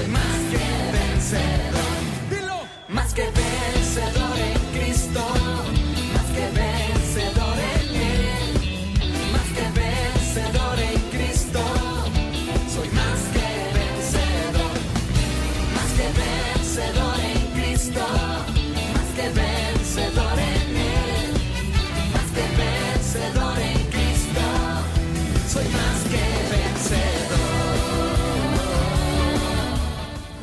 Soy más que vencedor. Dilo. Más que vencedor en Cristo. Más que vencedor en Él. Más que vencedor en Cristo. Soy más que vencedor. Más que vencedor en Cristo. Más que vencedor en Él. Más que vencedor en Cristo. Soy más que vencedor.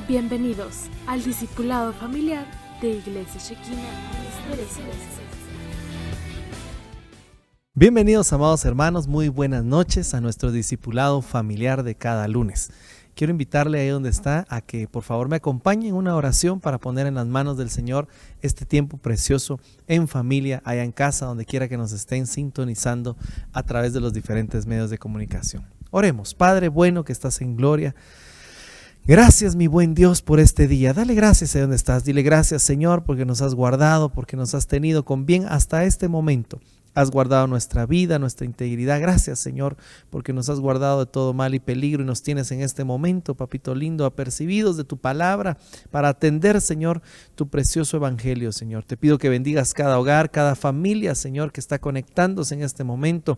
Bienvenidos al discipulado familiar de Iglesia Shekinah. Bienvenidos, amados hermanos, muy buenas noches a nuestro discipulado familiar de cada lunes. Quiero invitarle ahí donde está a que por favor me acompañe en una oración para poner en las manos del Señor este tiempo precioso en familia, allá en casa, donde quiera que nos estén sintonizando a través de los diferentes medios de comunicación. Oremos. Padre bueno que estás en gloria, gracias, mi buen Dios, por este día. Dale gracias ahí donde estás. Dile gracias, Señor, porque nos has guardado, porque nos has tenido con bien hasta este momento. Has guardado nuestra vida, nuestra integridad. Gracias, Señor, porque nos has guardado de todo mal y peligro y nos tienes en este momento, papito lindo, apercibidos de tu palabra para atender, Señor, tu precioso evangelio, Señor. Te pido que bendigas cada hogar, cada familia, Señor, que está conectándose en este momento.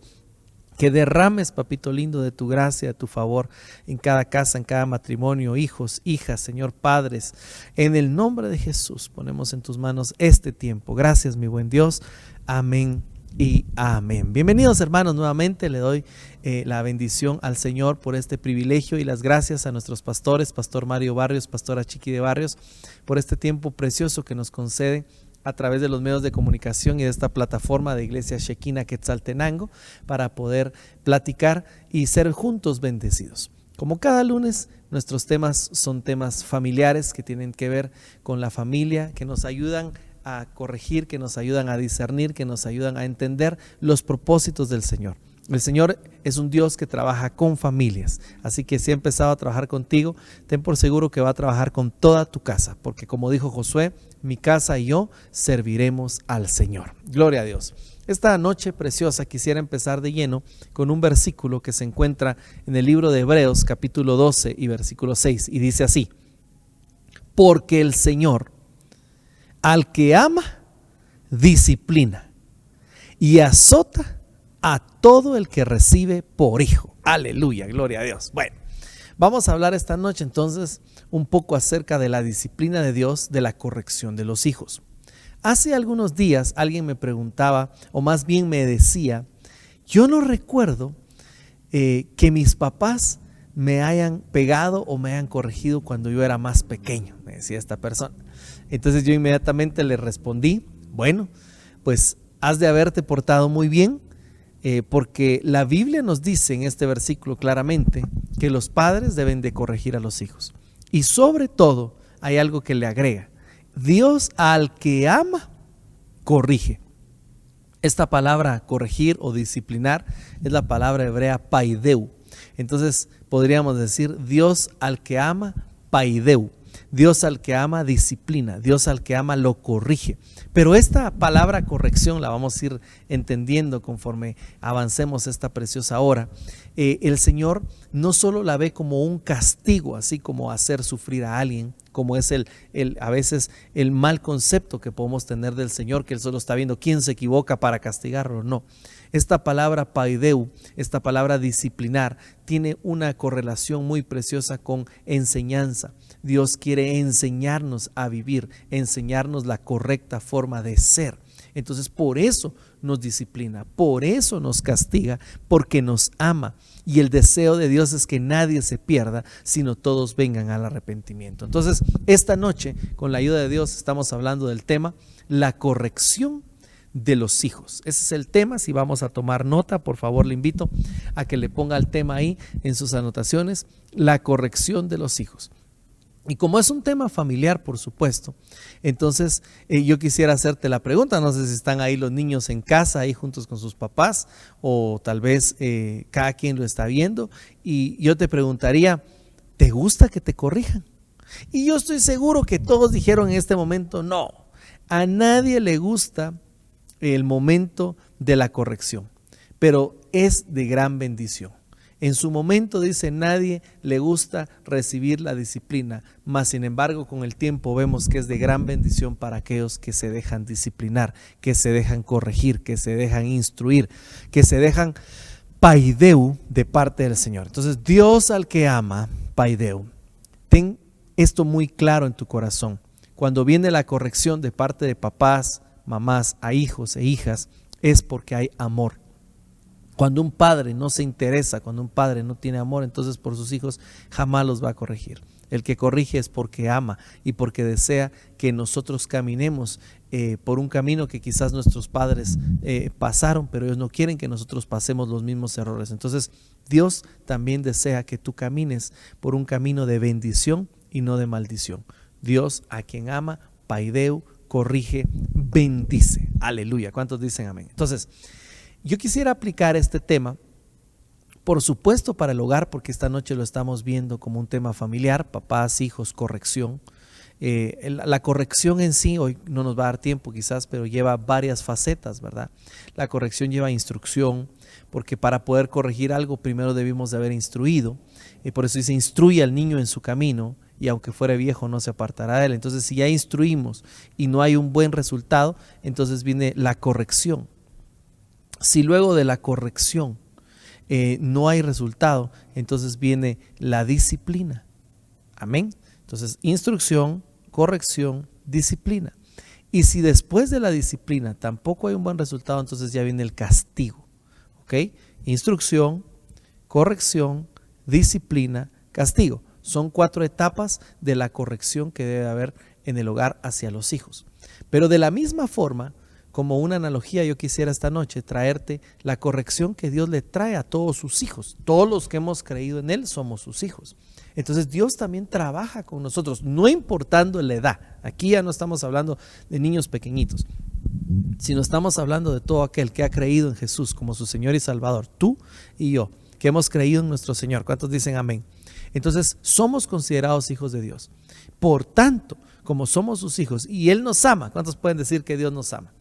Que derrames, papito lindo, de tu gracia, de tu favor en cada casa, en cada matrimonio, hijos, hijas, Señor, padres. En el nombre de Jesús ponemos en tus manos este tiempo. Gracias, mi buen Dios. Amén y amén. Bienvenidos, hermanos, nuevamente le doy la bendición al Señor por este privilegio y las gracias a nuestros pastores, Pastor Mario Barrios, Pastora Chiqui de Barrios, por este tiempo precioso que nos conceden a través de los medios de comunicación y de esta plataforma de Iglesia Shekinah Quetzaltenango para poder platicar y ser juntos bendecidos. Como cada lunes, nuestros temas son temas familiares que tienen que ver con la familia, que nos ayudan a corregir, que nos ayudan a discernir, que nos ayudan a entender los propósitos del Señor. El Señor es un Dios que trabaja con familias, así que si ha empezado a trabajar contigo, ten por seguro que va a trabajar con toda tu casa, porque como dijo Josué, mi casa y yo serviremos al Señor. Gloria a Dios. Esta noche preciosa quisiera empezar de lleno con un versículo que se encuentra en el libro de Hebreos capítulo 12 y versículo 6 y dice así: porque el Señor al que ama disciplina y azota a todo el que recibe por hijo. Aleluya, gloria a Dios. Bueno, vamos a hablar esta noche entonces un poco acerca de la disciplina de Dios, de la corrección de los hijos. Hace algunos días alguien me preguntaba, o más bien me decía, yo no recuerdo que mis papás me hayan pegado o me hayan corregido cuando yo era más pequeño, me decía esta persona. Entonces yo inmediatamente le respondí, bueno, pues has de haberte portado muy bien, porque la Biblia nos dice en este versículo claramente que los padres deben de corregir a los hijos. Y sobre todo hay algo que le agrega: Dios al que ama, corrige. Esta palabra corregir o disciplinar es la palabra hebrea paideu. Entonces podríamos decir Dios al que ama, paideu. Dios al que ama disciplina, Dios al que ama lo corrige. Pero esta palabra corrección la vamos a ir entendiendo conforme avancemos esta preciosa hora. El Señor no solo la ve como un castigo, así como hacer sufrir a alguien, como es a veces el mal concepto que podemos tener del Señor, que Él solo está viendo quién se equivoca para castigarlo. No, esta palabra paideu, esta palabra disciplinar, tiene una correlación muy preciosa con enseñanza. Dios quiere enseñarnos a vivir, enseñarnos la correcta forma de ser. Entonces por eso nos disciplina, por eso nos castiga, porque nos ama. Y el deseo de Dios es que nadie se pierda, sino todos vengan al arrepentimiento. Entonces esta noche, con la ayuda de Dios, estamos hablando del tema, la corrección de los hijos. Ese es el tema. Si vamos a tomar nota, por favor le invito a que le ponga el tema ahí en sus anotaciones, la corrección de los hijos. Y como es un tema familiar, por supuesto, entonces yo quisiera hacerte la pregunta, no sé si están ahí los niños en casa, ahí juntos con sus papás, o tal vez cada quien lo está viendo, y yo te preguntaría, ¿te gusta que te corrijan? Y yo estoy seguro que todos dijeron en este momento, no, a nadie le gusta el momento de la corrección, pero es de gran bendición. En su momento, dice, nadie le gusta recibir la disciplina, mas sin embargo con el tiempo vemos que es de gran bendición para aquellos que se dejan disciplinar, que se dejan corregir, que se dejan instruir, que se dejan paideu de parte del Señor. Entonces, Dios al que ama, paideu. Ten esto muy claro en tu corazón. Cuando viene la corrección de parte de papás, mamás, a hijos e hijas, es porque hay amor. Cuando un padre no se interesa, cuando un padre no tiene amor, entonces por sus hijos jamás los va a corregir. El que corrige es porque ama y porque desea que nosotros caminemos por un camino que quizás nuestros padres pasaron, pero ellos no quieren que nosotros pasemos los mismos errores. Entonces Dios también desea que tú camines por un camino de bendición y no de maldición. Dios a quien ama, paideu, corrige, bendice. Aleluya. ¿Cuántos dicen amén? Entonces, yo quisiera aplicar este tema, por supuesto, para el hogar, porque esta noche lo estamos viendo como un tema familiar, papás, hijos, corrección. La corrección en sí, hoy no nos va a dar tiempo quizás, pero lleva varias facetas, ¿verdad? La corrección lleva instrucción, porque para poder corregir algo primero debimos de haber instruido. Por eso dice, instruye al niño en su camino, y aunque fuere viejo no se apartará de él. Entonces, si ya instruimos y no hay un buen resultado, entonces viene la corrección. Si luego de la corrección no hay resultado, entonces viene la disciplina. Amén. Entonces, instrucción, corrección, disciplina. Y si después de la disciplina tampoco hay un buen resultado, entonces ya viene el castigo. ¿Ok? Instrucción, corrección, disciplina, castigo. Son 4 etapas de la corrección que debe haber en el hogar hacia los hijos. Pero de la misma forma, como una analogía, yo quisiera esta noche traerte la corrección que Dios le trae a todos sus hijos. Todos los que hemos creído en Él somos sus hijos. Entonces Dios también trabaja con nosotros, no importando la edad. Aquí ya no estamos hablando de niños pequeñitos, sino estamos hablando de todo aquel que ha creído en Jesús como su Señor y Salvador. Tú y yo, que hemos creído en nuestro Señor. ¿Cuántos dicen amén? Entonces somos considerados hijos de Dios. Por tanto, como somos sus hijos y Él nos ama, ¿cuántos pueden decir que Dios nos ama?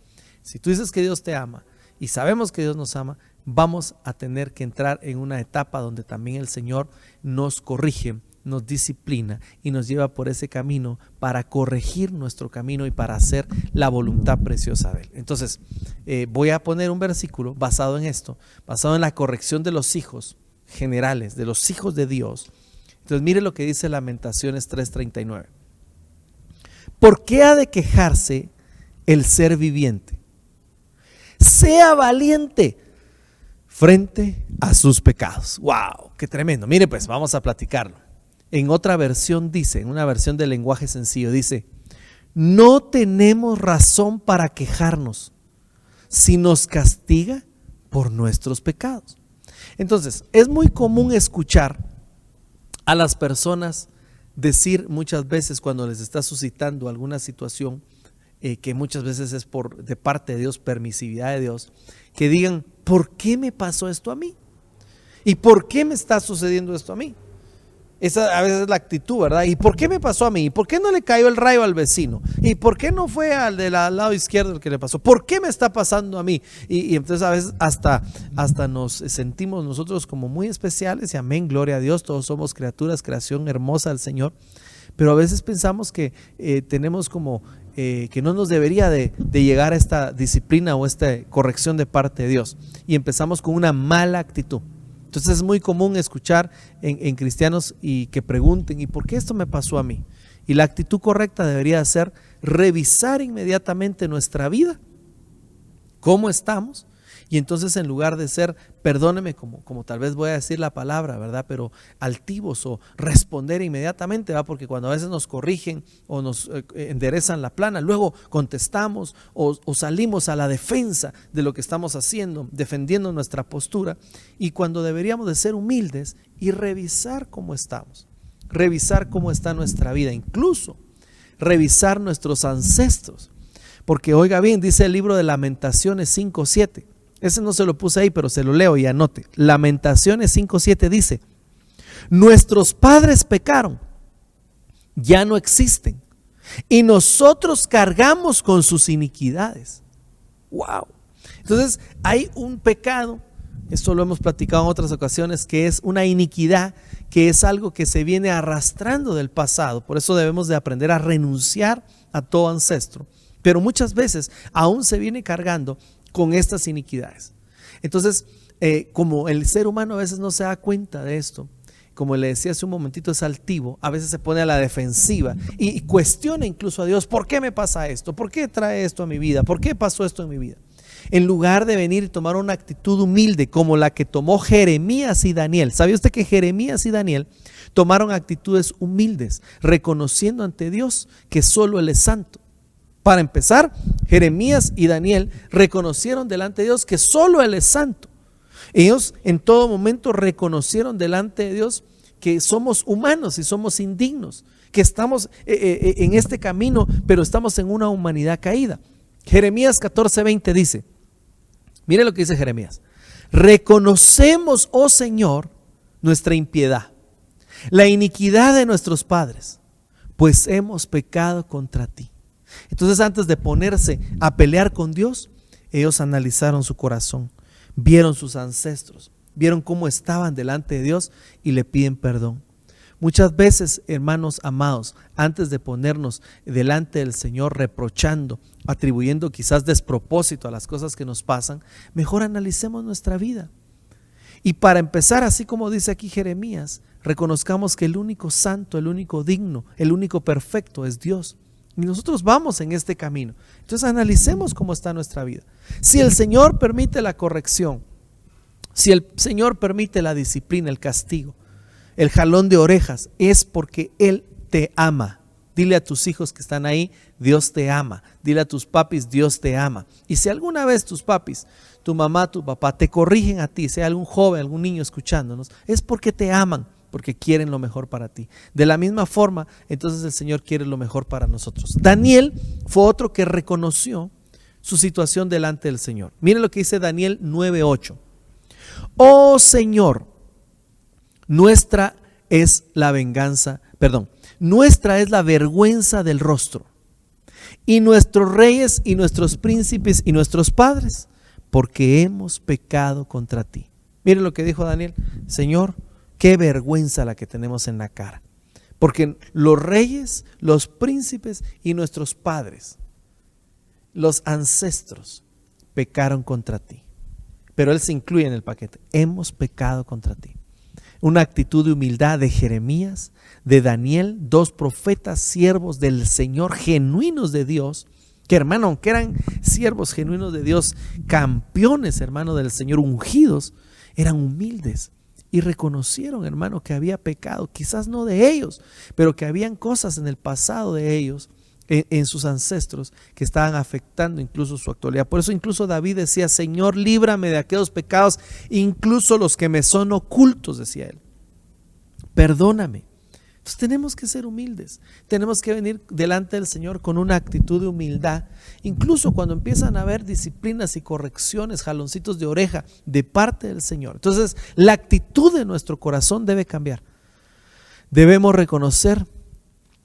Si tú dices que Dios te ama y sabemos que Dios nos ama, vamos a tener que entrar en una etapa donde también el Señor nos corrige, nos disciplina y nos lleva por ese camino para corregir nuestro camino y para hacer la voluntad preciosa de Él. Entonces, voy a poner un versículo basado en esto, basado en la corrección de los hijos generales, de los hijos de Dios. Entonces, mire lo que dice Lamentaciones 3:39. ¿Por qué ha de quejarse el ser viviente? Sea valiente frente a sus pecados. ¡Wow! ¡Qué tremendo! Mire pues, vamos a platicarlo. En otra versión dice, en una versión del lenguaje sencillo, dice, no tenemos razón para quejarnos si nos castiga por nuestros pecados. Entonces, es muy común escuchar a las personas decir muchas veces cuando les está suscitando alguna situación, que muchas veces es de parte de Dios, permisividad de Dios, que digan, ¿por qué me pasó esto a mí? ¿Y por qué me está sucediendo esto a mí? Esa a veces es la actitud, ¿verdad? ¿Y por qué me pasó a mí? ¿Y por qué no le cayó el rayo al vecino? ¿Y por qué no fue al del lado izquierdo el que le pasó? ¿Por qué me está pasando a mí? Y entonces a veces hasta nos sentimos nosotros como muy especiales y amén, gloria a Dios, todos somos criaturas, creación hermosa del Señor. Pero a veces pensamos que tenemos como que no nos debería de llegar a esta disciplina o esta corrección de parte de Dios y empezamos con una mala actitud. Entonces es muy común escuchar en cristianos y que pregunten, ¿y por qué esto me pasó a mí? Y la actitud correcta debería ser revisar inmediatamente nuestra vida, cómo estamos. Y entonces en lugar de ser, perdóneme, como tal vez voy a decir la palabra, ¿verdad? Pero altivos o responder inmediatamente, ¿verdad? Porque cuando a veces nos corrigen o nos enderezan la plana, luego contestamos o salimos a la defensa de lo que estamos haciendo, defendiendo nuestra postura. Y cuando deberíamos de ser humildes y revisar cómo estamos, revisar cómo está nuestra vida, incluso revisar nuestros ancestros. Porque oiga bien, dice el libro de Lamentaciones 5:7. Ese no se lo puse ahí, pero se lo leo y anote. Lamentaciones 5:7 dice, nuestros padres pecaron, ya no existen, y nosotros cargamos con sus iniquidades. ¡Wow! Entonces hay un pecado Esto lo hemos platicado en otras ocasiones, que es una iniquidad, que es algo que se viene arrastrando del pasado. Por eso debemos de aprender a renunciar a todo ancestro. Pero muchas veces aún se viene cargando con estas iniquidades. Entonces, como el ser humano a veces no se da cuenta de esto, como le decía hace un momentito, es altivo, a veces se pone a la defensiva y cuestiona incluso a Dios: ¿por qué me pasa esto? ¿Por qué trae esto a mi vida? ¿Por qué pasó esto en mi vida? En lugar de venir y tomar una actitud humilde como la que tomó Jeremías y Daniel. ¿Sabía usted que Jeremías y Daniel tomaron actitudes humildes, reconociendo ante Dios que solo Él es santo? Para empezar, Jeremías y Daniel reconocieron delante de Dios que solo Él es santo. Ellos en todo momento reconocieron delante de Dios que somos humanos y somos indignos, que estamos en este camino, pero estamos en una humanidad caída. Jeremías 14:20 dice, mire lo que dice Jeremías: reconocemos, oh Señor, nuestra impiedad, la iniquidad de nuestros padres, pues hemos pecado contra ti. Entonces, antes de ponerse a pelear con Dios, ellos analizaron su corazón, vieron sus ancestros, vieron cómo estaban delante de Dios y le piden perdón. Muchas veces, hermanos amados, antes de ponernos delante del Señor reprochando, atribuyendo quizás despropósito a las cosas que nos pasan, mejor analicemos nuestra vida. Y para empezar, así como dice aquí Jeremías, reconozcamos que el único santo, el único digno, el único perfecto es Dios. Y nosotros vamos en este camino. Entonces analicemos cómo está nuestra vida. Si el Señor permite la corrección, si el Señor permite la disciplina, el castigo, el jalón de orejas, es porque Él te ama. Dile a tus hijos que están ahí: Dios te ama. Dile a tus papis: Dios te ama. Y si alguna vez tus papis, tu mamá, tu papá te corrigen a ti, sea algún joven, algún niño escuchándonos, es porque te aman, porque quieren lo mejor para ti. De la misma forma, entonces el Señor quiere lo mejor para nosotros. Daniel fue otro que reconoció su situación delante del Señor. Miren lo que dice Daniel 9:8. Oh Señor, nuestra es la vergüenza del rostro, y nuestros reyes y nuestros príncipes y nuestros padres, porque hemos pecado contra ti. Miren lo que dijo Daniel: Señor, qué vergüenza la que tenemos en la cara, porque los reyes, los príncipes y nuestros padres, los ancestros, pecaron contra ti. Pero Él se incluye en el paquete: hemos pecado contra ti. Una actitud de humildad de Jeremías, de Daniel, dos profetas, siervos del Señor, genuinos de Dios, que, hermano, aunque eran siervos genuinos de Dios, campeones, hermano, del Señor, ungidos, eran humildes y reconocieron, hermano, que había pecado, quizás no de ellos, pero que habían cosas en el pasado de ellos, en sus ancestros, que estaban afectando incluso su actualidad. Por eso incluso David decía: Señor, líbrame de aquellos pecados, incluso los que me son ocultos, decía él. Perdóname. Entonces tenemos que ser humildes, tenemos que venir delante del Señor con una actitud de humildad, incluso cuando empiezan a haber disciplinas y correcciones, jaloncitos de oreja de parte del Señor. Entonces la actitud de nuestro corazón debe cambiar. Debemos reconocer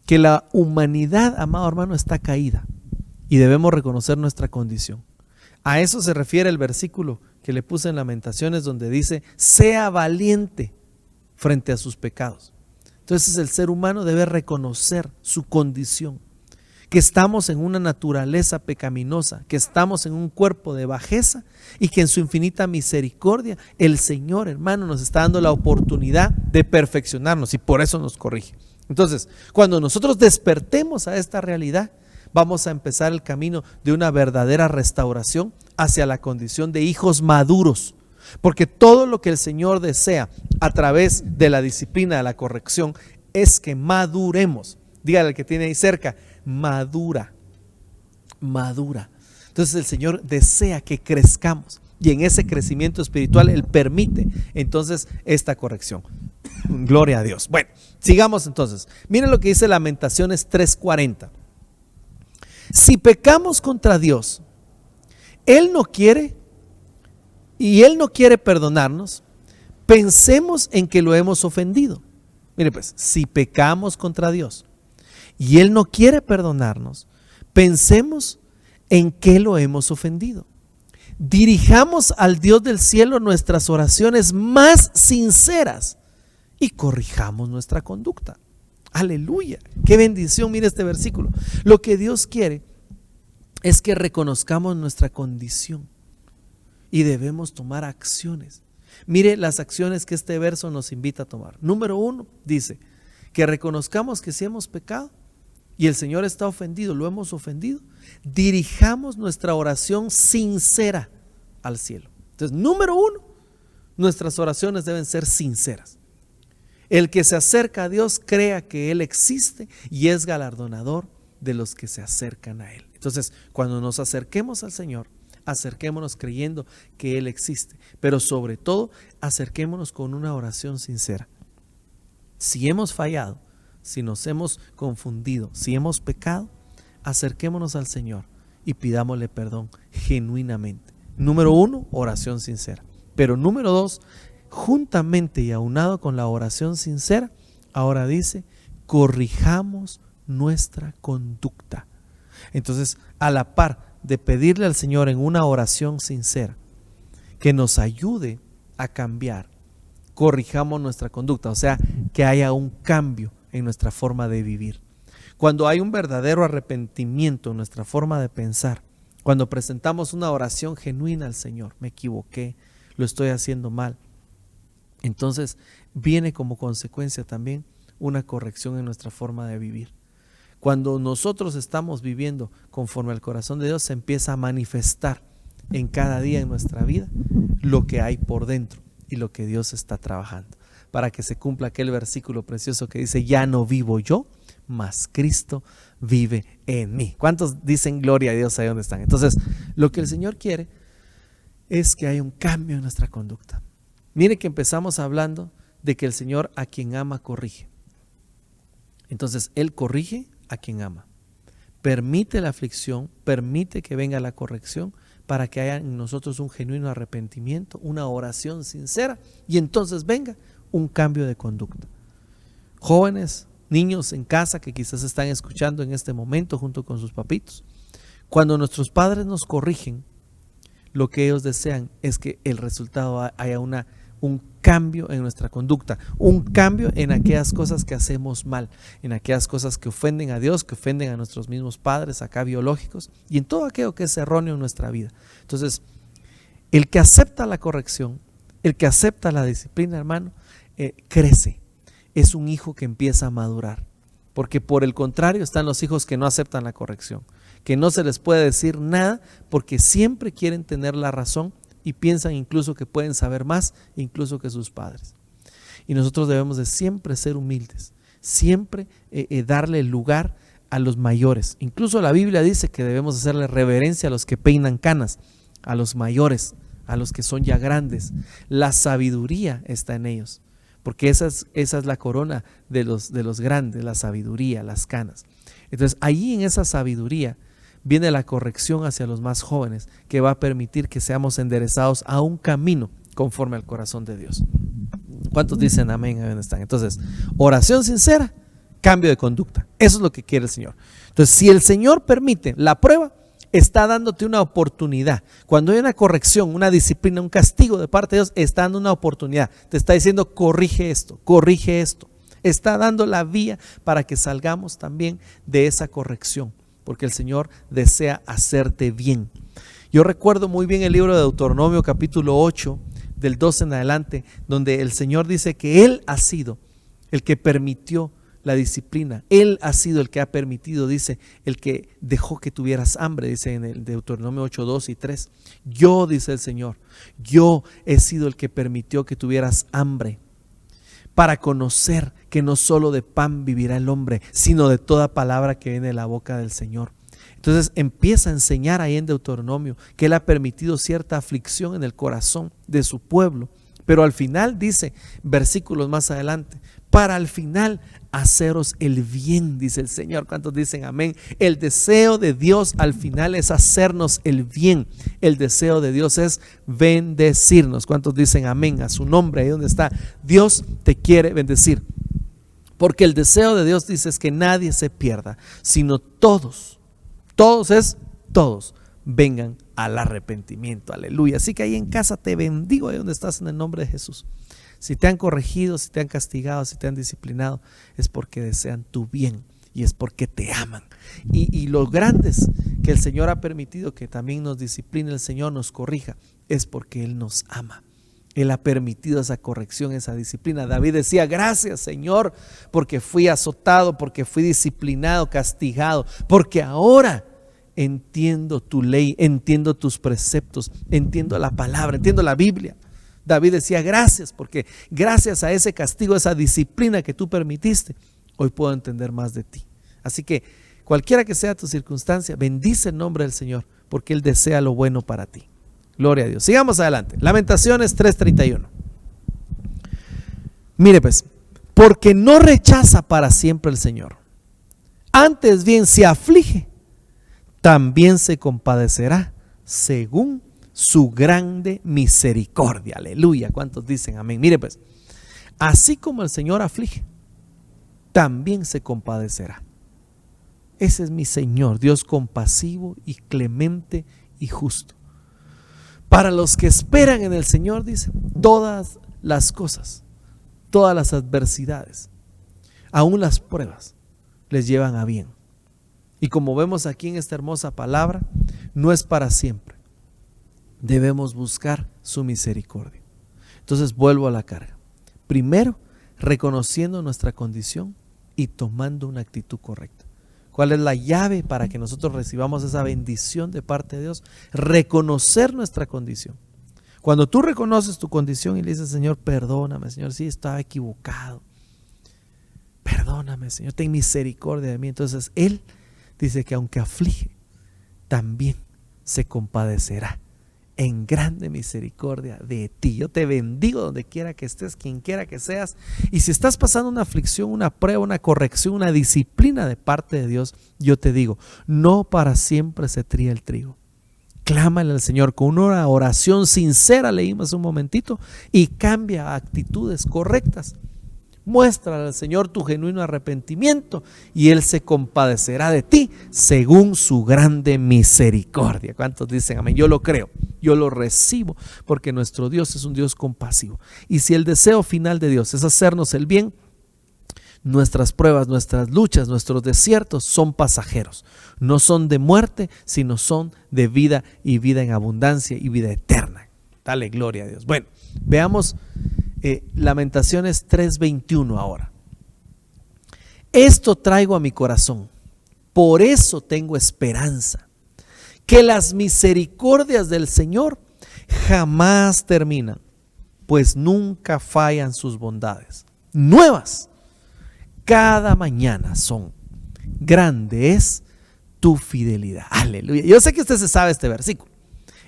que la humanidad, amado hermano, está caída, y debemos reconocer nuestra condición. A eso se refiere el versículo que le puse en Lamentaciones, donde dice: sea valiente frente a sus pecados. Entonces el ser humano debe reconocer su condición, que estamos en una naturaleza pecaminosa, que estamos en un cuerpo de bajeza, y que en su infinita misericordia el Señor, hermano, nos está dando la oportunidad de perfeccionarnos, y por eso nos corrige. Entonces, cuando nosotros despertemos a esta realidad, vamos a empezar el camino de una verdadera restauración hacia la condición de hijos maduros, porque todo lo que el Señor desea a través de la disciplina, de la corrección, es que maduremos. Dígale al que tiene ahí cerca: madura. Entonces el Señor desea que crezcamos, y en ese crecimiento espiritual Él permite entonces esta corrección. Gloria a Dios. Bueno, sigamos entonces. Miren lo que dice Lamentaciones 3:40. Si pecamos contra Dios, Él no quiere perdonarnos, pensemos en que lo hemos ofendido. Mire pues, si pecamos contra Dios y Él no quiere perdonarnos, pensemos en que lo hemos ofendido. Dirijamos al Dios del cielo nuestras oraciones más sinceras y corrijamos nuestra conducta. Aleluya, qué bendición. Mire este versículo. Lo que Dios quiere es que reconozcamos nuestra condición y debemos tomar acciones. Mire las acciones que este verso nos invita a tomar. Número 1, dice que reconozcamos que si hemos pecado y el Señor está ofendido, lo hemos ofendido, dirijamos nuestra oración sincera al cielo. Entonces, número 1, nuestras oraciones deben ser sinceras. El que se acerca a Dios crea que Él existe y es galardonador de los que se acercan a Él. Entonces, cuando nos acerquemos al Señor, acerquémonos creyendo que Él existe, pero sobre todo, acerquémonos con una oración sincera. Si hemos fallado, si nos hemos confundido, si hemos pecado, acerquémonos al Señor y pidámosle perdón genuinamente. Número 1, oración sincera. Pero número 2, juntamente y aunado con la oración sincera, ahora dice, corrijamos nuestra conducta. Entonces, a la par de pedirle al Señor en una oración sincera que nos ayude a cambiar, corrijamos nuestra conducta, o sea, que haya un cambio en nuestra forma de vivir. Cuando hay un verdadero arrepentimiento en nuestra forma de pensar, cuando presentamos una oración genuina al Señor, me equivoqué, lo estoy haciendo mal, entonces viene como consecuencia también una corrección en nuestra forma de vivir. Cuando nosotros estamos viviendo conforme al corazón de Dios, se empieza a manifestar en cada día en nuestra vida lo que hay por dentro y lo que Dios está trabajando, para que se cumpla aquel versículo precioso que dice, ya no vivo yo, mas Cristo vive en mí. ¿Cuántos dicen gloria a Dios ahí donde están? Entonces, lo que el Señor quiere es que haya un cambio en nuestra conducta. Mire que empezamos hablando de que el Señor a quien ama corrige. Entonces, Él corrige a quien ama. Permite la aflicción, permite que venga la corrección para que haya en nosotros un genuino arrepentimiento, una oración sincera y entonces venga un cambio de conducta. Jóvenes, niños en casa que quizás están escuchando en este momento junto con sus papitos, cuando nuestros padres nos corrigen, lo que ellos desean es que el resultado haya un cambio en nuestra conducta, un cambio en aquellas cosas que hacemos mal, en aquellas cosas que ofenden a Dios, que ofenden a nuestros mismos padres acá biológicos y en todo aquello que es erróneo en nuestra vida. Entonces, el que acepta la corrección, el que acepta la disciplina, hermano, crece, es un hijo que empieza a madurar, porque por el contrario están los hijos que no aceptan la corrección, que no se les puede decir nada porque siempre quieren tener la razón y piensan incluso que pueden saber más incluso que sus padres. Y nosotros debemos de siempre ser humildes, siempre darle lugar a los mayores. Incluso la Biblia dice que debemos hacerle reverencia a los que peinan canas, a los mayores, a los que son ya grandes. La sabiduría está en ellos, porque esa es la corona de los grandes, la sabiduría, las canas. Entonces allí en esa sabiduría viene la corrección hacia los más jóvenes, que va a permitir que seamos enderezados a un camino conforme al corazón de Dios. ¿Cuántos dicen amén? Ahí donde están. Entonces, oración sincera, cambio de conducta. Eso es lo que quiere el Señor. Entonces, si el Señor permite la prueba, está dándote una oportunidad. Cuando hay una corrección, una disciplina, un castigo de parte de Dios, está dando una oportunidad. Te está diciendo, corrige esto, corrige esto. Está dando la vía para que salgamos también de esa corrección, porque el Señor desea hacerte bien. Yo recuerdo muy bien el libro de Deuteronomio capítulo 8, del 12 en adelante, donde el Señor dice que Él ha sido el que permitió la disciplina. Él ha sido el que ha permitido, dice, el que dejó que tuvieras hambre, dice en el Deuteronomio 8, 2 y 3. Yo, dice el Señor, yo he sido el que permitió que tuvieras hambre, para conocer que no solo de pan vivirá el hombre, sino de toda palabra que viene de la boca del Señor. Entonces empieza a enseñar ahí en Deuteronomio que Él ha permitido cierta aflicción en el corazón de su pueblo, pero al final dice, versículos más adelante, para al final haceros el bien, dice el Señor. ¿Cuántos dicen amén? El deseo de Dios al final es hacernos el bien. El deseo de Dios es bendecirnos. ¿Cuántos dicen amén a su nombre? Ahí donde está, Dios te quiere bendecir, porque el deseo de Dios, dice, es que nadie se pierda, sino todos vengan al arrepentimiento. Aleluya. Así que ahí en casa te bendigo, ahí donde estás, en el nombre de Jesús. Si te han corregido, si te han castigado, si te han disciplinado, es porque desean tu bien y es porque te aman. Y lo grandes que el Señor ha permitido que también nos discipline el Señor, nos corrija, es porque Él nos ama. Él ha permitido esa corrección, esa disciplina. David decía: gracias, Señor, porque fui azotado, porque fui disciplinado, castigado, porque ahora entiendo tu ley, entiendo tus preceptos, entiendo la palabra, entiendo la Biblia. David decía: gracias, porque gracias a ese castigo, esa disciplina que tú permitiste, hoy puedo entender más de ti. Así que cualquiera que sea tu circunstancia, bendice el nombre del Señor, porque Él desea lo bueno para ti. Gloria a Dios. Sigamos adelante. Lamentaciones 3:31. Mire pues, porque no rechaza para siempre el Señor, antes bien se aflige, también se compadecerá según su grande misericordia. Aleluya. ¿Cuántos dicen amén? Mire pues, así como el Señor aflige, también se compadecerá. Ese es mi Señor, Dios compasivo y clemente y justo. Para los que esperan en el Señor, dice, todas las cosas, todas las adversidades, aún las pruebas, les llevan a bien. Y como vemos aquí en esta hermosa palabra, no es para siempre. Debemos buscar su misericordia. Entonces vuelvo a la carga. Primero, reconociendo nuestra condición y tomando una actitud correcta. ¿Cuál es la llave para que nosotros recibamos esa bendición de parte de Dios? Reconocer nuestra condición. Cuando tú reconoces tu condición y le dices: Señor, perdóname, Señor, sí, estaba equivocado. Perdóname, Señor, ten misericordia de mí. Entonces Él dice que aunque aflige, también se compadecerá en grande misericordia de ti. Yo te bendigo donde quiera que estés, quien quiera que seas. Y si estás pasando una aflicción, una prueba, una corrección, una disciplina de parte de Dios, yo te digo, no para siempre se trilla el trigo. Clámale al Señor con una oración sincera, leímos un momentito, y cambia a actitudes correctas. Muéstrale al Señor tu genuino arrepentimiento y Él se compadecerá de ti según su grande misericordia. ¿Cuántos dicen amén? Yo lo creo, yo lo recibo, porque nuestro Dios es un Dios compasivo. Y si el deseo final de Dios es hacernos el bien, nuestras pruebas, nuestras luchas, nuestros desiertos son pasajeros. No son de muerte, sino son de vida, y vida en abundancia y vida eterna. Dale gloria a Dios. Bueno, veamos Lamentaciones 3:21 ahora. Esto traigo a mi corazón, por eso tengo esperanza, que las misericordias del Señor jamás terminan, pues nunca fallan sus bondades. Nuevas cada mañana son. Grande es tu fidelidad. Aleluya. Yo sé que usted se sabe este versículo.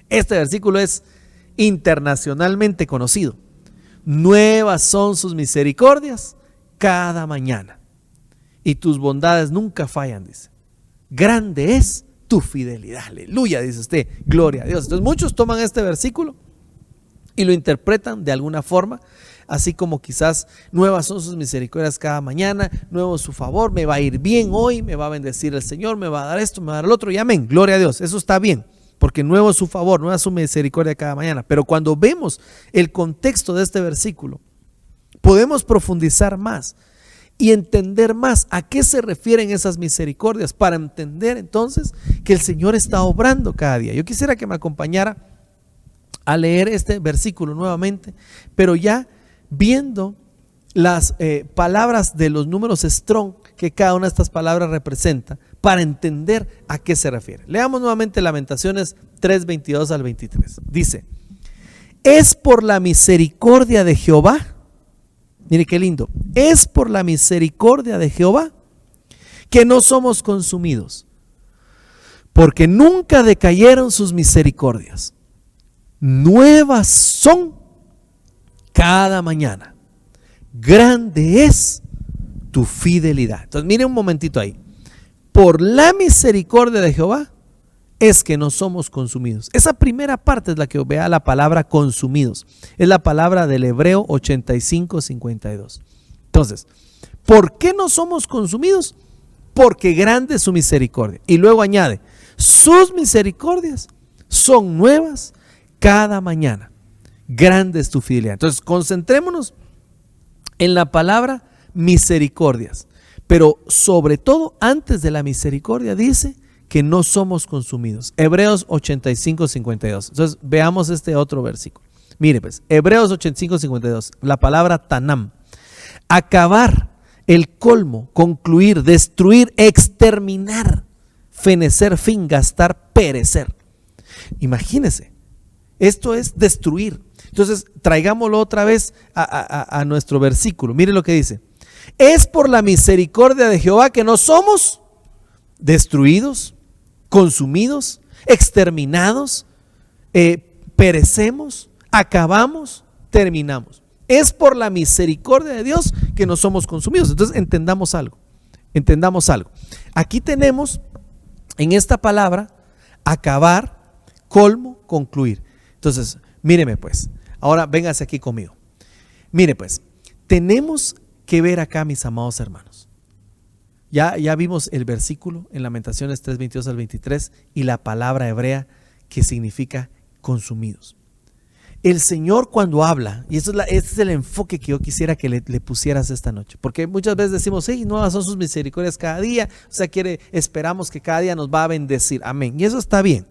Este versículo es internacionalmente conocido. Nuevas son sus misericordias cada mañana, y tus bondades nunca fallan, dice. Grande es tu fidelidad. Aleluya, dice usted. Gloria a Dios. Entonces muchos toman este versículo y lo interpretan de alguna forma, así como quizás nuevas son sus misericordias cada mañana, nuevo es su favor, me va a ir bien hoy, me va a bendecir el Señor, me va a dar esto, me va a dar el otro, y amén, gloria a Dios. Eso está bien, porque nuevo es su favor, nueva es su misericordia cada mañana. Pero cuando vemos el contexto de este versículo, podemos profundizar más y entender más a qué se refieren esas misericordias, para entender entonces que el Señor está obrando cada día. Yo quisiera que me acompañara a leer este versículo nuevamente, pero ya viendo las palabras de los números strong que cada una de estas palabras representa, para entender a qué se refiere. Leamos nuevamente Lamentaciones 3:22 al 23. Dice: es por la misericordia de Jehová, mire qué lindo, es por la misericordia de Jehová que no somos consumidos, porque nunca decayeron sus misericordias. Nuevas son cada mañana. Grande es tu fidelidad. Entonces mire un momentito ahí. Por la misericordia de Jehová es que no somos consumidos. Esa primera parte es la que vea la palabra consumidos. Es la palabra del Hebreo 85:52. Entonces, ¿por qué no somos consumidos? Porque grande es su misericordia. Y luego añade, sus misericordias son nuevas cada mañana. Grande es tu fidelidad. Entonces, concentrémonos en la palabra misericordias. Pero sobre todo, antes de la misericordia, dice que no somos consumidos. Hebreos 85:52. Entonces, veamos este otro versículo. Mire pues, Hebreos 85:52, la palabra tanam. Acabar, el colmo, concluir, destruir, exterminar, fenecer, fin, gastar, perecer. Imagínese, esto es destruir. Entonces, traigámoslo otra vez a nuestro versículo. Mire lo que dice. Es por la misericordia de Jehová que no somos destruidos, consumidos, exterminados, perecemos, acabamos, terminamos. Es por la misericordia de Dios que no somos consumidos. Entonces entendamos algo. Aquí tenemos en esta palabra acabar, colmo, concluir. Entonces, míreme pues. Ahora véngase aquí conmigo. Mire pues, tenemos que ver acá, mis amados hermanos. Ya vimos el versículo en Lamentaciones 3:22 al 23 y la palabra hebrea que significa consumidos. El Señor cuando habla, y este es el enfoque que yo quisiera que le pusieras esta noche, porque muchas veces decimos, hey, nuevas son sus misericordias cada día, o sea, esperamos que cada día nos va a bendecir, amén, y eso está bien,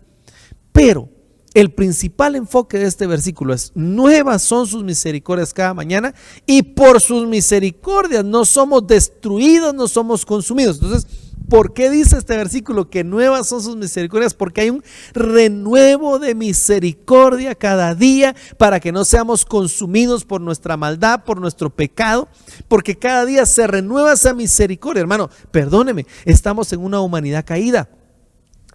pero el principal enfoque de este versículo es, nuevas son sus misericordias cada mañana, y por sus misericordias no somos destruidos, no somos consumidos. Entonces, ¿por qué dice este versículo que nuevas son sus misericordias? Porque hay un renuevo de misericordia cada día para que no seamos consumidos por nuestra maldad, por nuestro pecado, porque cada día se renueva esa misericordia. Hermano, perdóneme, estamos en una humanidad caída.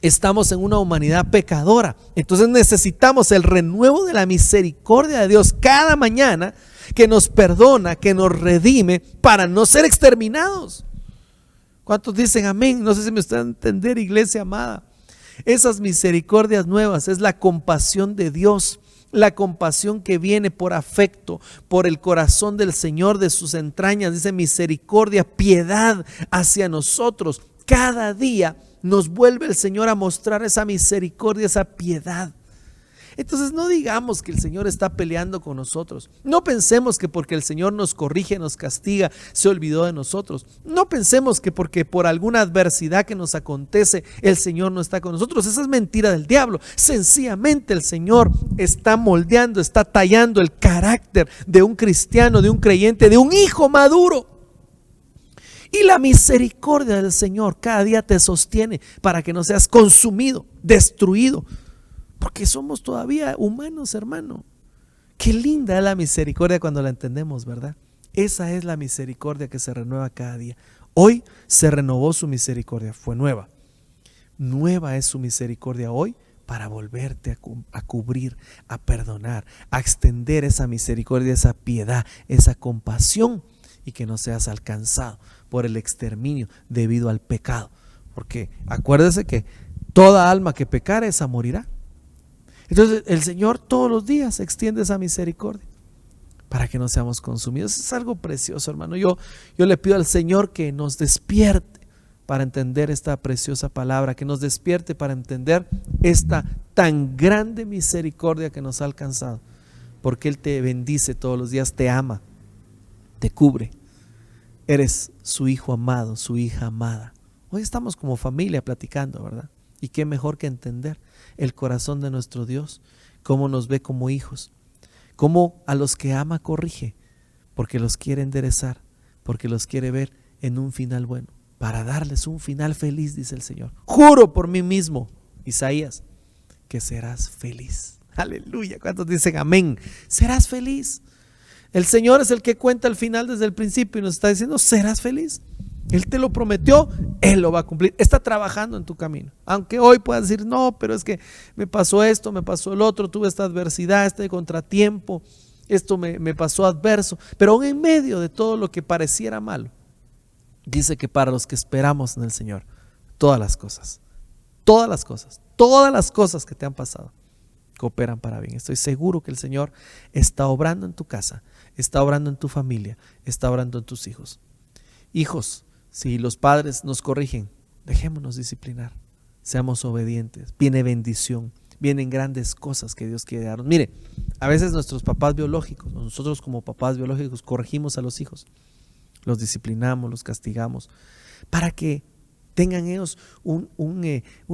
Estamos en una humanidad pecadora. Entonces necesitamos el renuevo de la misericordia de Dios cada mañana, que nos perdona, que nos redime para no ser exterminados. ¿Cuántos dicen amén? No sé si me están a entender, iglesia amada. Esas misericordias nuevas es la compasión de Dios, la compasión que viene por afecto, por el corazón del Señor, de sus entrañas. Dice misericordia, piedad hacia nosotros. Cada día nos vuelve el Señor a mostrar esa misericordia, esa piedad. Entonces no digamos que el Señor está peleando con nosotros. No pensemos que porque el Señor nos corrige, nos castiga, se olvidó de nosotros. No pensemos que porque por alguna adversidad que nos acontece, el Señor no está con nosotros. Esa es mentira del diablo. Sencillamente el Señor está moldeando, está tallando el carácter de un cristiano, de un creyente, de un hijo maduro. Y la misericordia del Señor cada día te sostiene para que no seas consumido, destruido. Porque somos todavía humanos, hermano. Qué linda es la misericordia cuando la entendemos, ¿verdad? Esa es la misericordia que se renueva cada día. Hoy se renovó su misericordia, fue nueva. Nueva es su misericordia hoy para volverte a cubrir, a perdonar, a extender esa misericordia, esa piedad, esa compasión, y que no seas alcanzado por el exterminio debido al pecado. Porque acuérdese que toda alma que pecare, esa morirá. Entonces el Señor todos los días extiende esa misericordia para que no seamos consumidos. Es algo precioso, hermano. Yo le pido al Señor que nos despierte para entender esta preciosa palabra, que nos despierte para entender esta tan grande misericordia que nos ha alcanzado, porque Él te bendice todos los días, te ama, te cubre. Eres su hijo amado, su hija amada. Hoy estamos como familia platicando, ¿verdad? Y qué mejor que entender el corazón de nuestro Dios, cómo nos ve como hijos, cómo a los que ama corrige, porque los quiere enderezar, porque los quiere ver en un final bueno, para darles un final feliz, dice el Señor. Juro por mí mismo, Isaías, que serás feliz. Aleluya. ¿Cuántos dicen amén? Serás feliz. El Señor es el que cuenta el final desde el principio y nos está diciendo, serás feliz. Él te lo prometió, Él lo va a cumplir. Está trabajando en tu camino. Aunque hoy puedas decir, no, pero es que me pasó esto, me pasó el otro, tuve esta adversidad, este contratiempo, esto me pasó adverso. Pero aún en medio de todo lo que pareciera malo, dice que para los que esperamos en el Señor, todas las cosas que te han pasado cooperan para bien. Estoy seguro que el Señor está obrando en tu casa, está obrando en tu familia, está obrando en tus hijos. Hijos, si los padres nos corrigen, dejémonos disciplinar, seamos obedientes, viene bendición, vienen grandes cosas que Dios quiere darnos. Mire, a veces nuestros papás biológicos, nosotros como papás biológicos corregimos a los hijos, los disciplinamos, los castigamos, para que tengan ellos un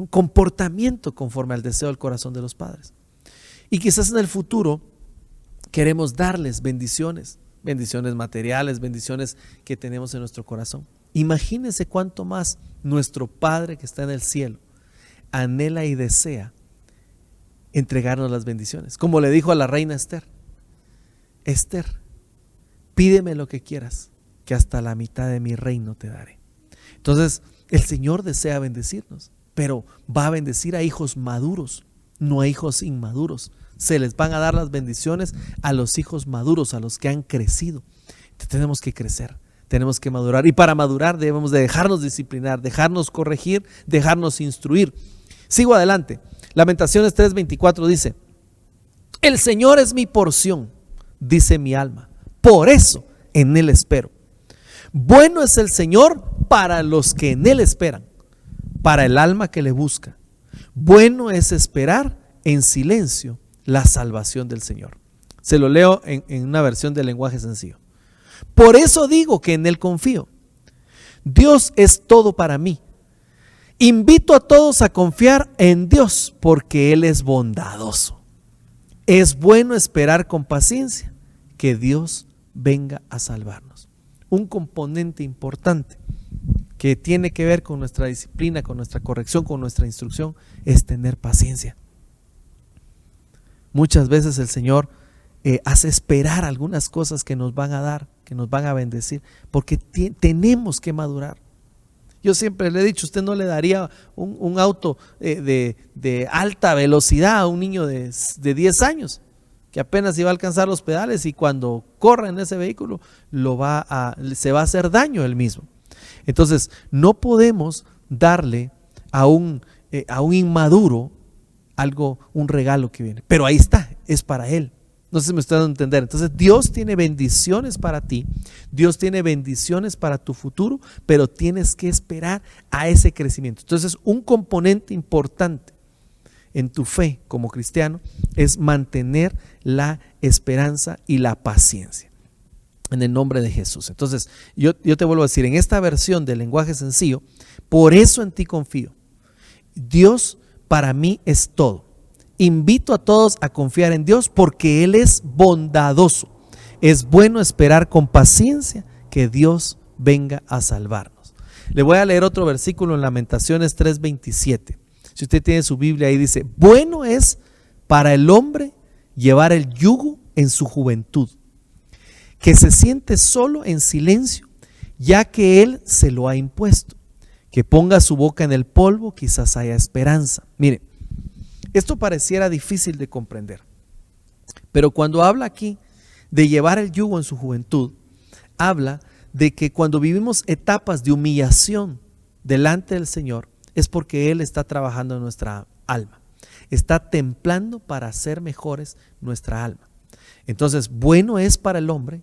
comportamiento conforme al deseo del corazón de los padres. Y quizás en el futuro queremos darles bendiciones materiales, bendiciones que tenemos en nuestro corazón. Imagínense cuánto más nuestro Padre que está en el cielo anhela y desea entregarnos las bendiciones. Como le dijo a la reina Esther: Esther, pídeme lo que quieras, que hasta la mitad de mi reino te daré. Entonces, el Señor desea bendecirnos, pero va a bendecir a hijos maduros, no a hijos inmaduros. Se les van a dar las bendiciones a los hijos maduros, a los que han crecido. Entonces, tenemos que crecer, tenemos que madurar, y para madurar debemos de dejarnos disciplinar, dejarnos corregir, dejarnos instruir. Sigo adelante. Lamentaciones 3:24 dice: el Señor es mi porción, dice mi alma, por eso en Él espero. Bueno es el Señor para los que en Él esperan, para el alma que le busca. Bueno es esperar en silencio la salvación del Señor. Se lo leo en una versión del lenguaje sencillo. Por eso digo que en Él confío. Dios es todo para mí. Invito a todos a confiar en Dios porque Él es bondadoso. Es bueno esperar con paciencia que Dios venga a salvarnos. Un componente importante que tiene que ver con nuestra disciplina, con nuestra corrección, con nuestra instrucción, es tener paciencia. Muchas veces el Señor hace esperar algunas cosas que nos van a dar, que nos van a bendecir, porque tenemos que madurar. Yo siempre le he dicho, usted no le daría un auto de alta velocidad a un niño de 10 años, que apenas iba a alcanzar los pedales, y cuando corra en ese vehículo se va a hacer daño él mismo. Entonces, no podemos darle a un inmaduro un regalo que viene, pero ahí está, es para él. No sé si me estoy dando a entender. Entonces, Dios tiene bendiciones para ti, Dios tiene bendiciones para tu futuro, pero tienes que esperar a ese crecimiento. Entonces, un componente importante en tu fe como cristiano es mantener la esperanza y la paciencia en el nombre de Jesús. Entonces, yo te vuelvo a decir, en esta versión del lenguaje sencillo: por eso en ti confío. Dios para mí es todo. Invito a todos a confiar en Dios porque Él es bondadoso. Es bueno esperar con paciencia que Dios venga a salvarnos. Le voy a leer otro versículo en Lamentaciones 3:27. Si usted tiene su Biblia, ahí dice: bueno es para el hombre llevar el yugo en su juventud, que se siente solo en silencio, ya que Él se lo ha impuesto. Que ponga su boca en el polvo, quizás haya esperanza. Mire, esto pareciera difícil de comprender, pero cuando habla aquí de llevar el yugo en su juventud, habla de que cuando vivimos etapas de humillación delante del Señor, es porque Él está trabajando en nuestra alma, está templando para hacer mejores nuestra alma. Entonces, bueno es para el hombre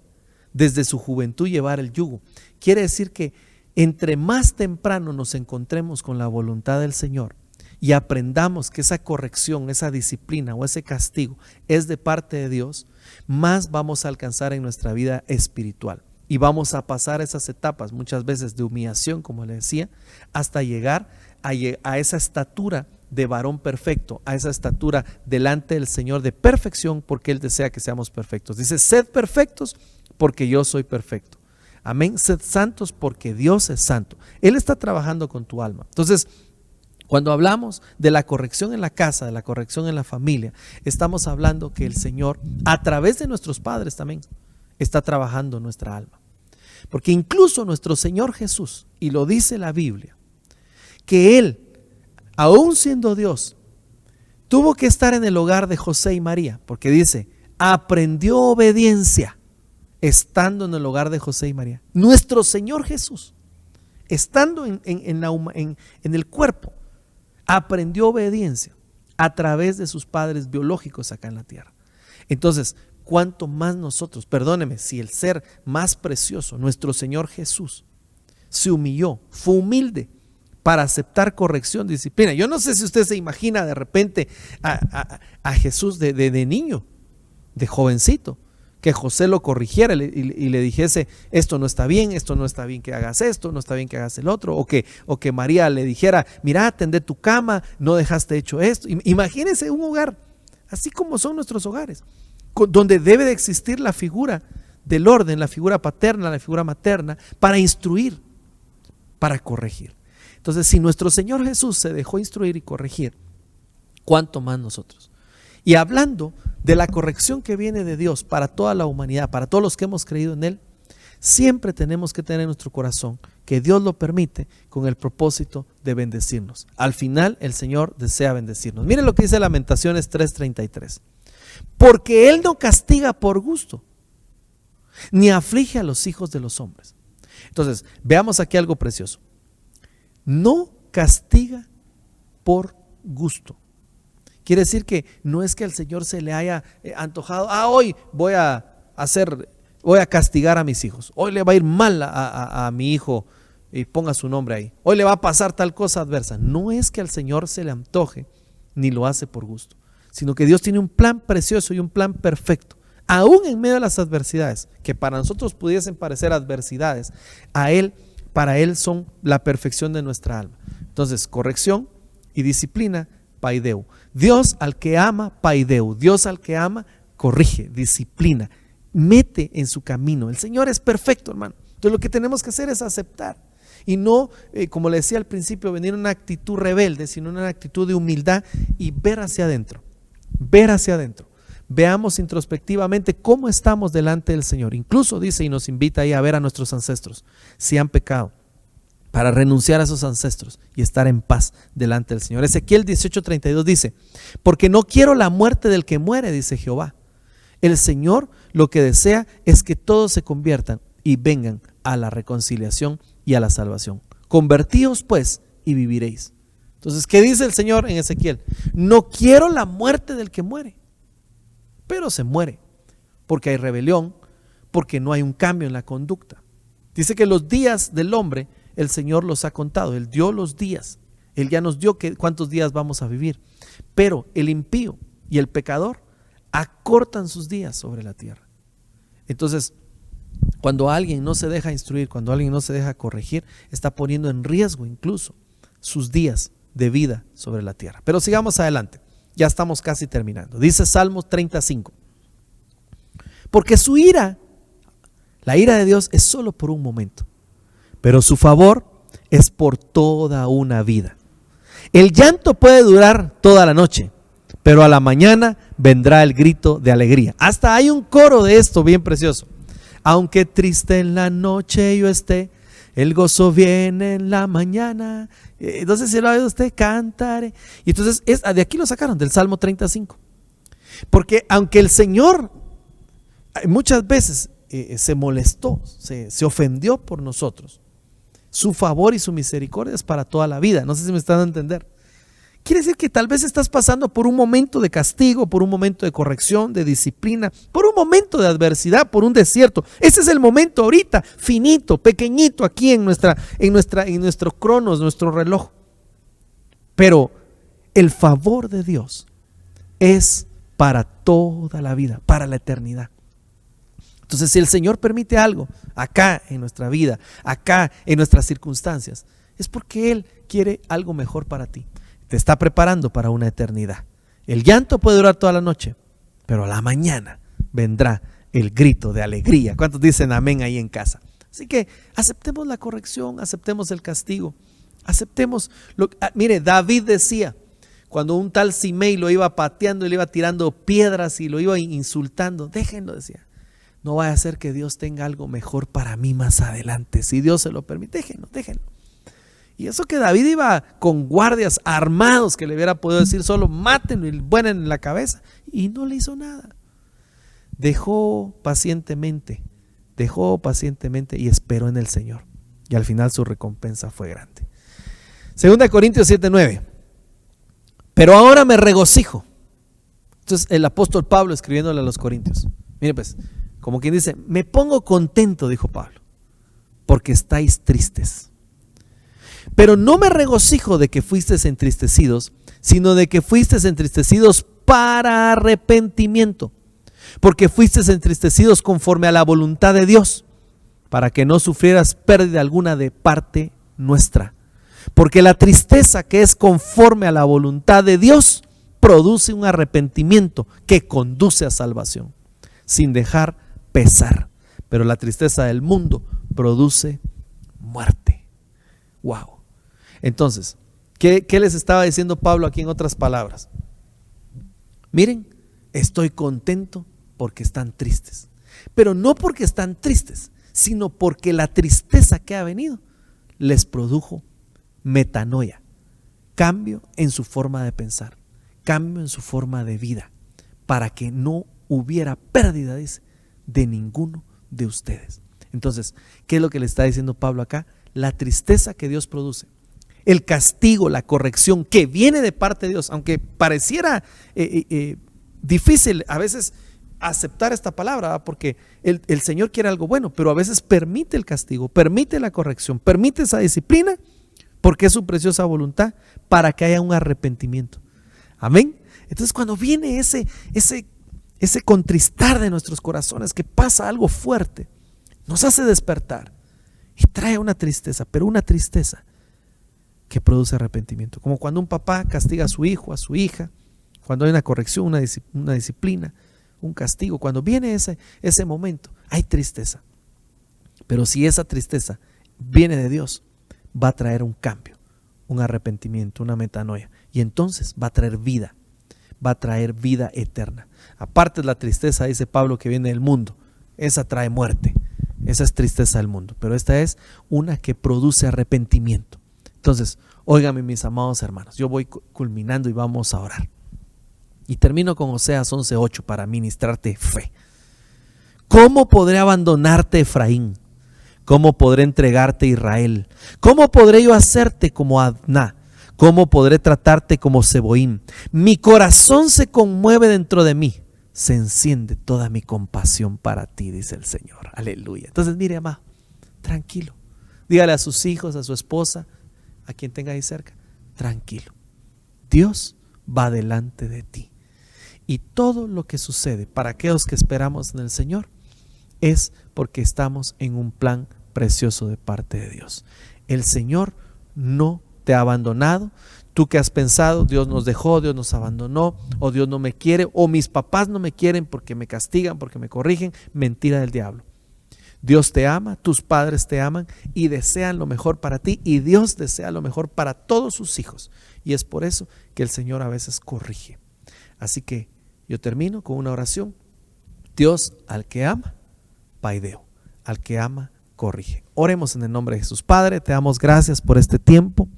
desde su juventud llevar el yugo. Quiere decir que entre más temprano nos encontremos con la voluntad del Señor y aprendamos que esa corrección, esa disciplina o ese castigo es de parte de Dios, más vamos a alcanzar en nuestra vida espiritual. Y vamos a pasar esas etapas muchas veces de humillación, como le decía, hasta llegar a esa estatura de varón perfecto, a esa estatura delante del Señor de perfección, porque Él desea que seamos perfectos. Dice: sed perfectos porque yo soy perfecto. Amén. Sed santos porque Dios es santo. Él está trabajando con tu alma. Entonces, cuando hablamos de la corrección en la casa, de la corrección en la familia, estamos hablando que el Señor, a través de nuestros padres también, está trabajando en nuestra alma. Porque incluso nuestro Señor Jesús, y lo dice la Biblia, que Él, aún siendo Dios, tuvo que estar en el hogar de José y María, porque dice: aprendió obediencia estando en el hogar de José y María. Nuestro Señor Jesús, estando en el cuerpo, aprendió obediencia a través de sus padres biológicos acá en la tierra. Entonces, cuánto más nosotros, perdóneme, si el ser más precioso, nuestro Señor Jesús, se humilló, fue humilde para aceptar corrección, disciplina. Yo no sé si usted se imagina de repente a Jesús de niño, de jovencito, que José lo corrigiera y le dijese: esto no está bien que hagas esto, no está bien que hagas el otro, o que María le dijera: mira, tendé tu cama, no dejaste hecho esto. Imagínese un hogar, así como son nuestros hogares, donde debe de existir la figura del orden, la figura paterna, la figura materna, para instruir, para corregir. Entonces, si nuestro Señor Jesús se dejó instruir y corregir, ¿cuánto más nosotros? Y hablando de la corrección que viene de Dios para toda la humanidad, para todos los que hemos creído en Él, siempre tenemos que tener en nuestro corazón que Dios lo permite con el propósito de bendecirnos. Al final el Señor desea bendecirnos. Miren lo que dice Lamentaciones 3:33. Porque Él no castiga por gusto, ni aflige a los hijos de los hombres. Entonces, veamos aquí algo precioso. No castiga por gusto. Quiere decir que no es que al Señor se le haya antojado: hoy voy a castigar a mis hijos, hoy le va a ir mal a mi hijo, y ponga su nombre ahí, hoy le va a pasar tal cosa adversa. No es que al Señor se le antoje, ni lo hace por gusto, sino que Dios tiene un plan precioso y un plan perfecto, aún en medio de las adversidades, que para nosotros pudiesen parecer adversidades, para Él son la perfección de nuestra alma. Entonces, corrección y disciplina, paideu. Dios al que ama, paideu. Dios al que ama, corrige, disciplina, mete en su camino. El Señor es perfecto, hermano. Entonces lo que tenemos que hacer es aceptar y no, como le decía al principio, venir en una actitud rebelde, sino en una actitud de humildad y ver hacia adentro. Ver hacia adentro. Veamos introspectivamente cómo estamos delante del Señor. Incluso dice y nos invita ahí a ver a nuestros ancestros si han pecado, para renunciar a esos ancestros y estar en paz delante del Señor. Ezequiel 18:32 dice: porque no quiero la muerte del que muere, dice Jehová. El Señor lo que desea es que todos se conviertan y vengan a la reconciliación y a la salvación. Convertíos pues y viviréis. Entonces, ¿qué dice el Señor en Ezequiel? No quiero la muerte del que muere, pero se muere porque hay rebelión, porque no hay un cambio en la conducta. Dice que los días del hombre el Señor los ha contado. Él dio los días, Él ya nos dio cuántos días vamos a vivir, pero el impío y el pecador acortan sus días sobre la tierra. Entonces, cuando alguien no se deja instruir, cuando alguien no se deja corregir, está poniendo en riesgo incluso sus días de vida sobre la tierra. Pero sigamos adelante, ya estamos casi terminando. Dice Salmos 35: porque su ira, la ira de Dios, es solo por un momento, pero su favor es por toda una vida. El llanto puede durar toda la noche, pero a la mañana vendrá el grito de alegría. Hasta hay un coro de esto bien precioso. Aunque triste en la noche yo esté, el gozo viene en la mañana. Entonces, si lo ha oído usted, cantaré. Y entonces, de aquí lo sacaron, del Salmo 35. Porque aunque el Señor muchas veces se molestó, se ofendió por nosotros, su favor y su misericordia es para toda la vida. No sé si me están a entender. Quiere decir que tal vez estás pasando por un momento de castigo, por un momento de corrección, de disciplina, por un momento de adversidad, por un desierto. Ese es el momento ahorita, finito, pequeñito, aquí en nuestro cronos, nuestro reloj. Pero el favor de Dios es para toda la vida, para la eternidad. Entonces, si el Señor permite algo acá en nuestra vida, acá en nuestras circunstancias, es porque Él quiere algo mejor para ti. Te está preparando para una eternidad. El llanto puede durar toda la noche, pero a la mañana vendrá el grito de alegría. ¿Cuántos dicen amén ahí en casa? Así que aceptemos la corrección, aceptemos el castigo, aceptemos. Mire, David decía, cuando un tal Simei lo iba pateando y le iba tirando piedras y lo iba insultando, déjenlo, decía. No vaya a ser que Dios tenga algo mejor para mí más adelante. Si Dios se lo permite, déjenlo. Y eso que David iba con guardias armados que le hubiera podido decir solo mátenlo y vuelen en la cabeza, y no le hizo nada. Dejó pacientemente y esperó en el Señor, y al final su recompensa fue grande. 2 Corintios 7:9. Pero ahora me regocijo. Entonces el apóstol Pablo escribiéndole a los Corintios, mire pues, como quien dice, me pongo contento, dijo Pablo, porque estáis tristes. Pero no me regocijo de que fuisteis entristecidos, sino de que fuisteis entristecidos para arrepentimiento, porque fuisteis entristecidos conforme a la voluntad de Dios, para que no sufrieras pérdida alguna de parte nuestra. Porque la tristeza que es conforme a la voluntad de Dios produce un arrepentimiento que conduce a salvación, sin dejar pesar. Pero la tristeza del mundo produce muerte. Wow. Entonces, ¿qué les estaba diciendo Pablo aquí en otras palabras? Miren, estoy contento porque están tristes. Pero no porque están tristes, sino porque la tristeza que ha venido les produjo metanoia, cambio en su forma de pensar, cambio en su forma de vida, para que no hubiera pérdida, dice, de ninguno de ustedes. Entonces, ¿qué es lo que le está diciendo Pablo acá? La tristeza que Dios produce, el castigo, la corrección que viene de parte de Dios, aunque pareciera difícil a veces aceptar esta palabra, ¿verdad? Porque el Señor quiere algo bueno, pero a veces permite el castigo, permite la corrección, permite esa disciplina, porque es su preciosa voluntad, para que haya un arrepentimiento. Amén. Entonces, cuando viene ese contristar de nuestros corazones, que pasa algo fuerte, nos hace despertar y trae una tristeza, pero una tristeza que produce arrepentimiento. Como cuando un papá castiga a su hijo, a su hija, cuando hay una corrección, una disciplina, un castigo, cuando viene ese momento, hay tristeza. Pero si esa tristeza viene de Dios, va a traer un cambio, un arrepentimiento, una metanoia, y entonces va a traer vida eterna. Aparte de la tristeza, dice Pablo, que viene del mundo, esa trae muerte, esa es tristeza del mundo, pero esta es una que produce arrepentimiento. Entonces, óigame, mis amados hermanos, yo voy culminando y vamos a orar. Y termino con Oseas 11:8 para ministrarte fe. ¿Cómo podré abandonarte, Efraín? ¿Cómo podré entregarte, Israel? ¿Cómo podré yo hacerte como Adná? ¿Cómo podré tratarte como Seboim? Mi corazón se conmueve dentro de mí. Se enciende toda mi compasión para ti, dice el Señor. Aleluya. Entonces, mire, amado, tranquilo. Dígale a sus hijos, a su esposa, a quien tenga ahí cerca, tranquilo. Dios va delante de ti. Y todo lo que sucede para aquellos que esperamos en el Señor es porque estamos en un plan precioso de parte de Dios. El Señor no te ha abandonado. Tú que has pensado, Dios nos dejó, Dios nos abandonó, o Dios no me quiere, o mis papás no me quieren porque me castigan, porque me corrigen, mentira del diablo. Dios te ama, tus padres te aman y desean lo mejor para ti, y Dios desea lo mejor para todos sus hijos, y es por eso que el Señor a veces corrige. Así que yo termino con una oración. Dios al que ama, paideo, al que ama, corrige. Oremos en el nombre de Jesús. Padre, te damos gracias por este tiempo.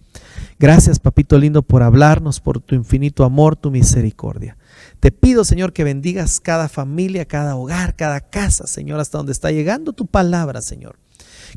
Gracias, papito lindo, por hablarnos, por tu infinito amor, tu misericordia. Te pido, Señor, que bendigas cada familia, cada hogar, cada casa, Señor, hasta donde está llegando tu palabra, Señor.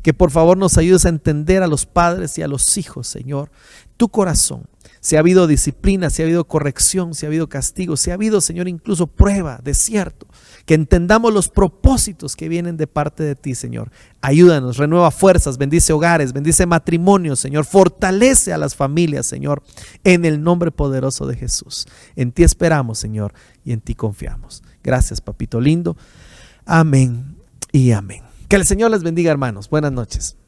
Que por favor nos ayudes a entender a los padres y a los hijos, Señor, tu corazón. Si ha habido disciplina, si ha habido corrección, si ha habido castigo, si ha habido, Señor, incluso prueba, desierto, que entendamos los propósitos que vienen de parte de ti, Señor. Ayúdanos, renueva fuerzas, bendice hogares, bendice matrimonios, Señor. Fortalece a las familias, Señor, en el nombre poderoso de Jesús. En ti esperamos, Señor, y en ti confiamos. Gracias, papito lindo. Amén y amén. Que el Señor les bendiga, hermanos. Buenas noches.